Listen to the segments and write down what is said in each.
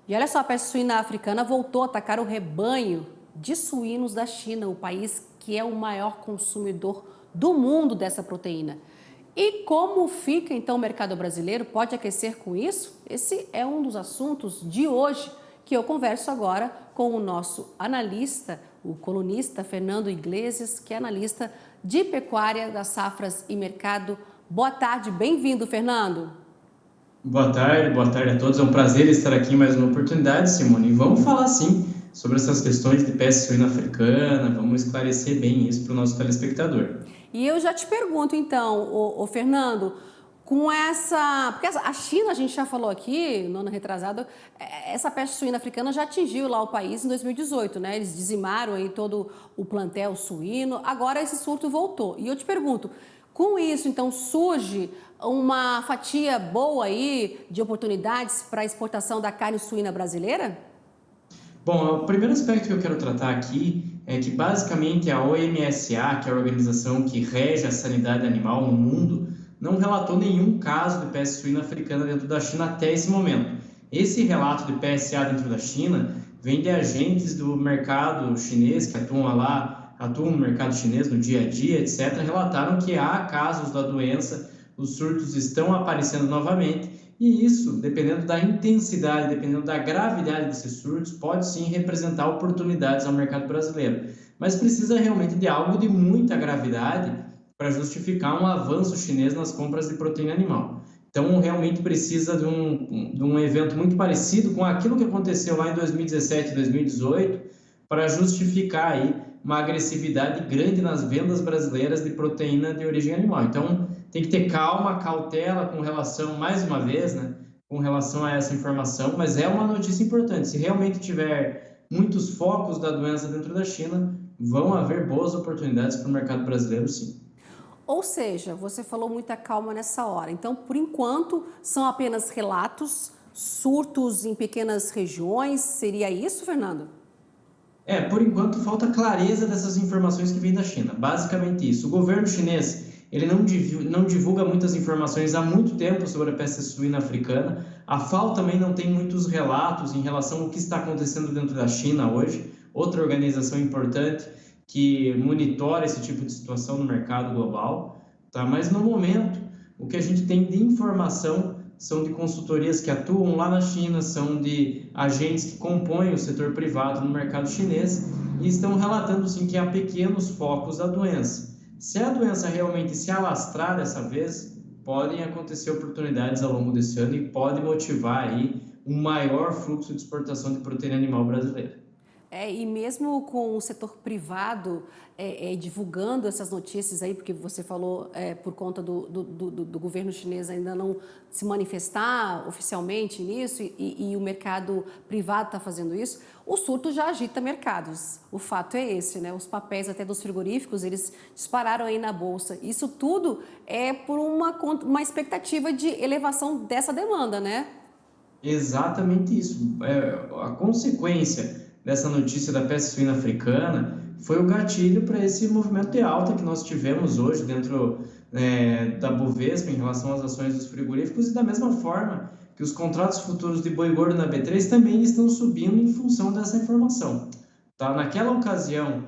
E olha só, a peste suína africana voltou a atacar o rebanho de suínos da China, o país que é o maior consumidor do mundo dessa proteína. E como fica então o mercado brasileiro? Pode aquecer com isso? Esse é um dos assuntos de hoje que eu converso agora com o nosso analista, o colunista Fernando Iglesias, que é analista de pecuária das safras e mercado. Boa tarde, bem-vindo, Fernando. Boa tarde a todos. É um prazer estar aqui em mais uma oportunidade, Simone. E vamos falar sim sobre essas questões de peste suína africana, vamos esclarecer bem isso para o nosso telespectador. E eu já te pergunto então, Fernando, com essa. Porque a China, a gente já falou aqui, no ano retrasado, essa peste suína africana já atingiu lá o país em 2018, né? Eles dizimaram aí todo o plantel suíno, agora esse surto voltou. E eu te pergunto, com isso, então, surge uma fatia boa aí de oportunidades para a exportação da carne suína brasileira? Bom, o primeiro aspecto que eu quero tratar aqui é que basicamente a OMSA, que é a organização que rege a sanidade animal no mundo, não relatou nenhum caso de peste suína africana dentro da China até esse momento. Esse relato de PSA dentro da China vem de agentes do mercado chinês que atuam no mercado chinês no dia a dia, etc., relataram que há casos da doença, os surtos estão aparecendo novamente, e isso, dependendo da intensidade, dependendo da gravidade desses surtos, pode sim representar oportunidades ao mercado brasileiro. Mas precisa realmente de algo de muita gravidade para justificar um avanço chinês nas compras de proteína animal. Então, realmente precisa de um evento muito parecido com aquilo que aconteceu lá em 2017 e 2018 para justificar aí uma agressividade grande nas vendas brasileiras de proteína de origem animal. Então, tem que ter calma, cautela com relação, mais uma vez, né, com relação a essa informação, mas é uma notícia importante. Se realmente tiver muitos focos da doença dentro da China, vão haver boas oportunidades para o mercado brasileiro, sim. Ou seja, você falou muita calma nessa hora. Então, por enquanto, são apenas relatos, surtos em pequenas regiões. Seria isso, Fernando? Por enquanto falta clareza dessas informações que vêm da China. Basicamente isso. O governo chinês, ele não divulga muitas informações há muito tempo sobre a peste suína africana. A FAO também não tem muitos relatos em relação ao que está acontecendo dentro da China hoje, outra organização importante que monitora esse tipo de situação no mercado global, tá? Mas no momento, o que a gente tem de informação são de consultorias que atuam lá na China, são de agentes que compõem o setor privado no mercado chinês e estão relatando sim que há pequenos focos da doença. Se a doença realmente se alastrar dessa vez, podem acontecer oportunidades ao longo desse ano e pode motivar aí um maior fluxo de exportação de proteína animal brasileira. E mesmo com o setor privado divulgando essas notícias aí, porque você falou por conta do governo chinês ainda não se manifestar oficialmente nisso e o mercado privado está fazendo isso, o surto já agita mercados. O fato é esse, né? Os papéis até dos frigoríficos, eles dispararam aí na bolsa. Isso tudo é por uma expectativa de elevação dessa demanda, né? Exatamente isso. A consequência dessa notícia da peste suína africana foi o gatilho para esse movimento de alta que nós tivemos hoje dentro da Bovespa em relação às ações dos frigoríficos e da mesma forma que os contratos futuros de boi gordo na B3 também estão subindo em função dessa informação. Tá? Naquela ocasião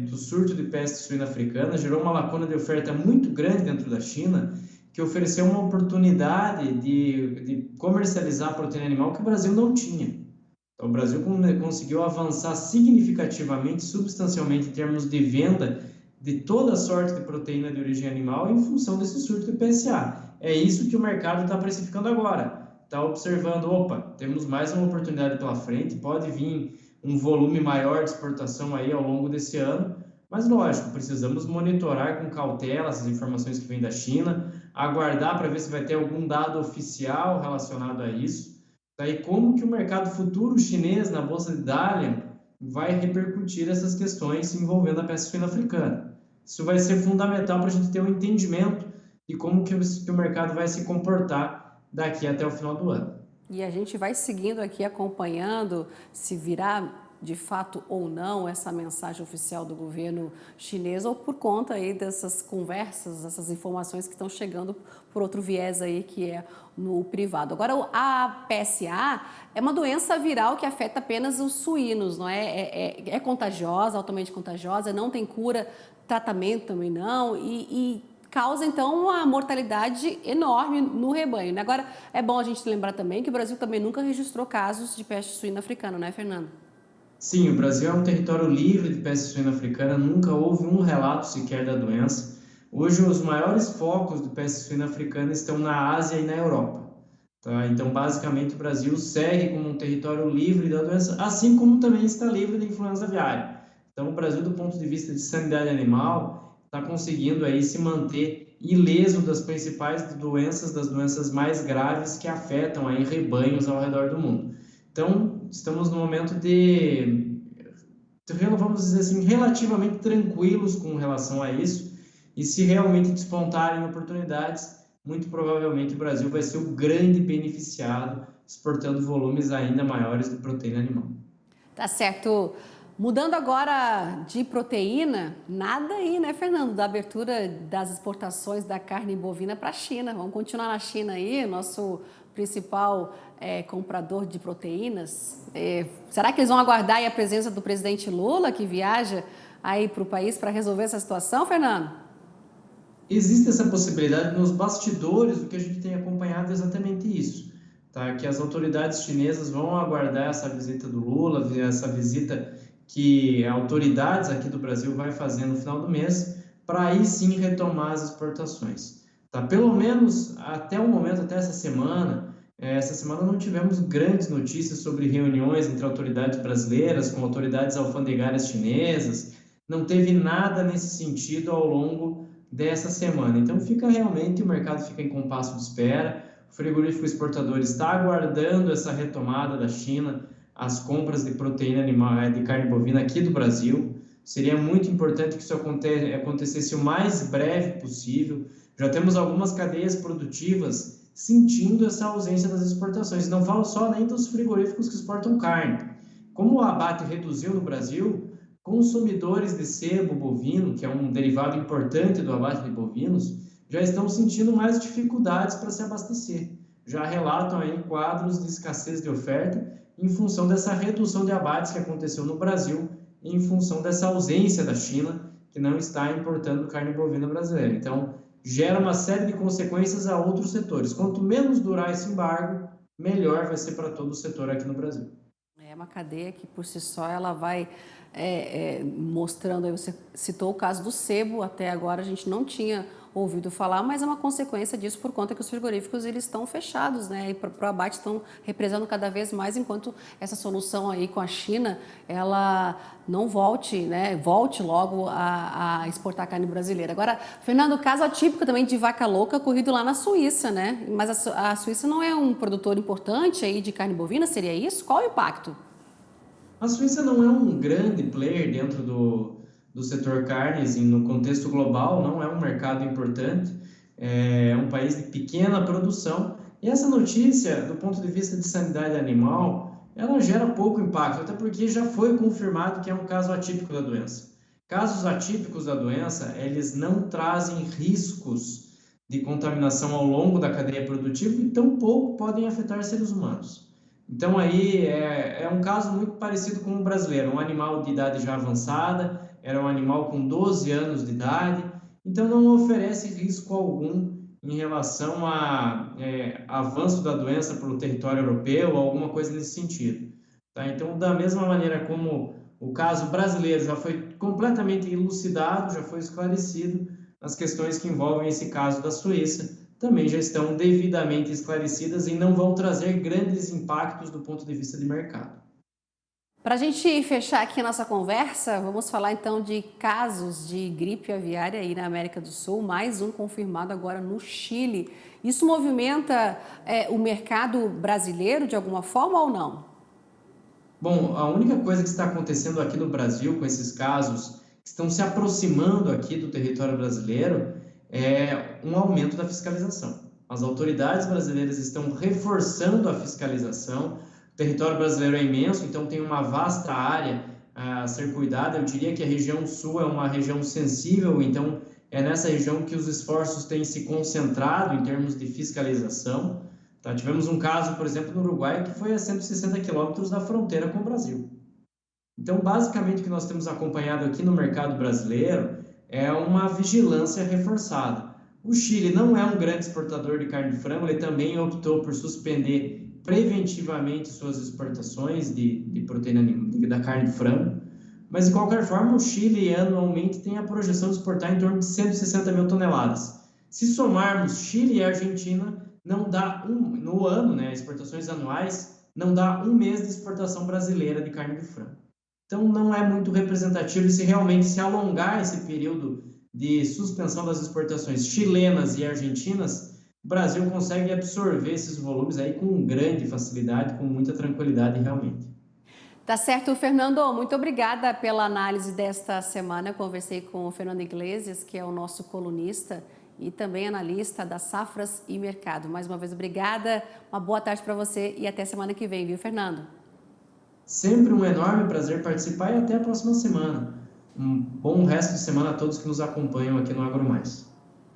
do surto de peste suína africana, gerou uma lacuna de oferta muito grande dentro da China que ofereceu uma oportunidade de comercializar a proteína animal que o Brasil não tinha. Então, o Brasil conseguiu avançar significativamente, substancialmente, em termos de venda de toda sorte de proteína de origem animal em função desse surto de PSA. É isso que o mercado está precificando agora. Está observando, opa, temos mais uma oportunidade pela frente, pode vir um volume maior de exportação aí ao longo desse ano, mas lógico, precisamos monitorar com cautela essas informações que vêm da China, aguardar para ver se vai ter algum dado oficial relacionado a isso. Daí como que o mercado futuro chinês na bolsa de Dalian vai repercutir essas questões envolvendo a peste suína africana. Isso vai ser fundamental para a gente ter um entendimento de como que o mercado vai se comportar daqui até o final do ano. E a gente vai seguindo aqui, acompanhando, se virar de fato ou não essa mensagem oficial do governo chinês ou por conta aí dessas conversas, essas informações que estão chegando por outro viés aí que é no privado. Agora, a PSA é uma doença viral que afeta apenas os suínos, não é? É contagiosa, altamente contagiosa, não tem cura, tratamento também não, e causa, então, uma mortalidade enorme no rebanho, né? Agora, é bom a gente lembrar também que o Brasil também nunca registrou casos de peste suína africana, não é, Fernando? Sim, o Brasil é um território livre de peste suína africana, nunca houve um relato sequer da doença. Hoje, os maiores focos de peste suína africana estão na Ásia e na Europa. Tá? Então, basicamente, o Brasil segue como um território livre da doença, assim como também está livre da influenza aviária. Então, o Brasil, do ponto de vista de sanidade animal, está conseguindo aí se manter ileso das principais doenças, das doenças mais graves que afetam aí rebanhos ao redor do mundo. Então, estamos no momento vamos dizer assim, relativamente tranquilos com relação a isso, e se realmente despontarem oportunidades, muito provavelmente o Brasil vai ser o grande beneficiado, exportando volumes ainda maiores de proteína animal. Tá certo. Mudando agora de proteína, nada aí, né, Fernando, da abertura das exportações da carne bovina para a China. Vamos continuar na China aí, nosso principal comprador de proteínas. Será que eles vão aguardar aí a presença do presidente Lula, que viaja aí para o país para resolver essa situação, Fernando? Existe essa possibilidade nos bastidores, o que a gente tem acompanhado é exatamente isso, tá? Que as autoridades chinesas vão aguardar essa visita do Lula, essa visita que autoridades aqui do Brasil vai fazer no final do mês, para aí sim retomar as exportações. Tá? Pelo menos até o momento, até essa semana não tivemos grandes notícias sobre reuniões entre autoridades brasileiras com autoridades alfandegárias chinesas, não teve nada nesse sentido ao longo dessa semana. Então o mercado fica em compasso de espera, o frigorífico exportador está aguardando essa retomada da China, as compras de proteína animal, de carne bovina aqui do Brasil. Seria muito importante que isso acontecesse o mais breve possível. Já temos algumas cadeias produtivas sentindo essa ausência das exportações. Não falo só nem dos frigoríficos que exportam carne. Como o abate reduziu no Brasil, consumidores de sebo bovino, que é um derivado importante do abate de bovinos, já estão sentindo mais dificuldades para se abastecer. Já relatam aí quadros de escassez de oferta em função dessa redução de abates que aconteceu no Brasil, em função dessa ausência da China, que não está importando carne bovina brasileira. Então, gera uma série de consequências a outros setores. Quanto menos durar esse embargo, melhor vai ser para todo o setor aqui no Brasil. É uma cadeia que, por si só, ela vai mostrando, aí você citou o caso do sebo, até agora a gente não tinha ouvido falar, mas é uma consequência disso por conta que os frigoríficos eles estão fechados, né? E para o abate estão represando cada vez mais, enquanto essa solução aí com a China, ela não volte, né? Volte logo a exportar carne brasileira. Agora, Fernando, caso atípico também de vaca louca ocorrido lá na Suíça, né? Mas a Suíça não é um produtor importante aí de carne bovina, seria isso? Qual o impacto? A Suíça não é um grande player dentro do setor carnes, e no contexto global não é um mercado importante, é um país de pequena produção, e essa notícia, do ponto de vista de sanidade animal, ela gera pouco impacto, até porque já foi confirmado que é um caso atípico da doença. Casos atípicos da doença, eles não trazem riscos de contaminação ao longo da cadeia produtiva e tampouco podem afetar seres humanos. Então aí é um caso muito parecido com o brasileiro, um animal de idade já avançada, era um animal com 12 anos de idade, então não oferece risco algum em relação a avanço da doença pelo território europeu ou alguma coisa nesse sentido. Tá? Então, da mesma maneira como o caso brasileiro já foi completamente elucidado, já foi esclarecido, as questões que envolvem esse caso da Suíça também já estão devidamente esclarecidas e não vão trazer grandes impactos do ponto de vista de mercado. Para a gente fechar aqui a nossa conversa, vamos falar então de casos de gripe aviária aí na América do Sul, mais um confirmado agora no Chile. Isso movimenta o mercado brasileiro de alguma forma ou não? Bom, a única coisa que está acontecendo aqui no Brasil com esses casos que estão se aproximando aqui do território brasileiro é um aumento da fiscalização. As autoridades brasileiras estão reforçando a fiscalização, O território brasileiro é imenso, então tem uma vasta área a ser cuidada. Eu diria que a região sul é uma região sensível, então é nessa região que os esforços têm se concentrado em termos de fiscalização. Tá? Tivemos um caso, por exemplo, no Uruguai, que foi a 160 quilômetros da fronteira com o Brasil. Então, basicamente, o que nós temos acompanhado aqui no mercado brasileiro é uma vigilância reforçada. O Chile não é um grande exportador de carne de frango, ele também optou por suspender preventivamente suas exportações de proteína da carne de frango, mas de qualquer forma o Chile anualmente tem a projeção de exportar em torno de 160 mil toneladas. Se somarmos Chile e Argentina, não dá no ano, né, exportações anuais, não dá um mês de exportação brasileira de carne de frango. Então não é muito representativo, e se realmente se alongar esse período de suspensão das exportações chilenas e argentinas, o Brasil consegue absorver esses volumes aí com grande facilidade, com muita tranquilidade realmente. Tá certo, Fernando. Muito obrigada pela análise desta semana. Eu conversei com o Fernando Iglesias, que é o nosso colunista e também analista das safras e mercado. Mais uma vez, obrigada. Uma boa tarde para você e até semana que vem, viu, Fernando? Sempre um enorme prazer participar e até a próxima semana. Um bom resto de semana a todos que nos acompanham aqui no AgroMais.